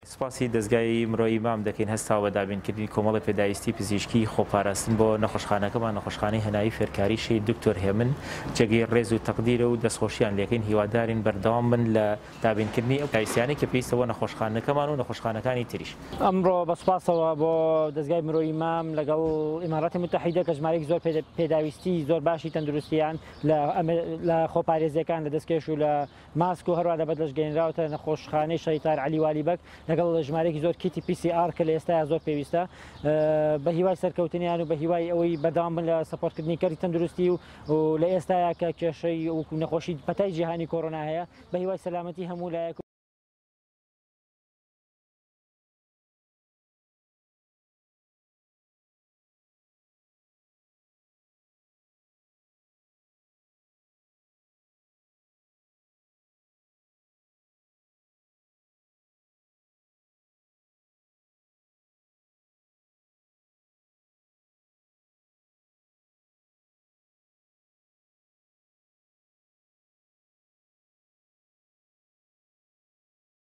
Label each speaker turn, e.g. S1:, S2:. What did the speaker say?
S1: سپاسی دەستگای مرۆیی مام دەکەین هەستاوە بە دابینکردنی کۆمەڵی پێداویستی پزیشکی خۆپاراستن بۆ نەخۆشخانەکەمان نەخۆشخانەی هەنایی فێرکاری شەی دکتۆر هێمن جێگەی ڕێز و تەقدیرە و دەستخۆشیان لێکەین هیوادارین بەردەوام بن لە دابینکردنی ئەو پایسیانی کە پێویستەوە نەخۆشخانەکەمان و نەخۆشخانەکانی تریش.
S2: ئەمڕۆ بەسپاسەوە بۆ دەستگای مرۆیی مام لەگەڵ ئیماراتی متحیدە کە ژمارەیەکی زۆر پێداویستی زۆر باشی تەندروستیان لە خۆپارێزیەکان لە دەستکێش و لە ماسک و هەروە دەبەت لەشگەێنراوەتە نەخۆشخانەی شەیتار عەلی والیبەک لەگەڵ ژمارەیەکی زۆر کیتی PCR کە لە ئێستا زۆر پێویستە بە هیوای سەرکەوتنیان و بە هیوای ئەوەی بەردەوام بن لە سەپۆرتکردنی کەری تەندروستی و لە ئێستایا کە کێشەی نەخۆشی پەتای جیهانی کۆڕۆنا هەیە بە هیوای سەلامەتی هەموو لایەک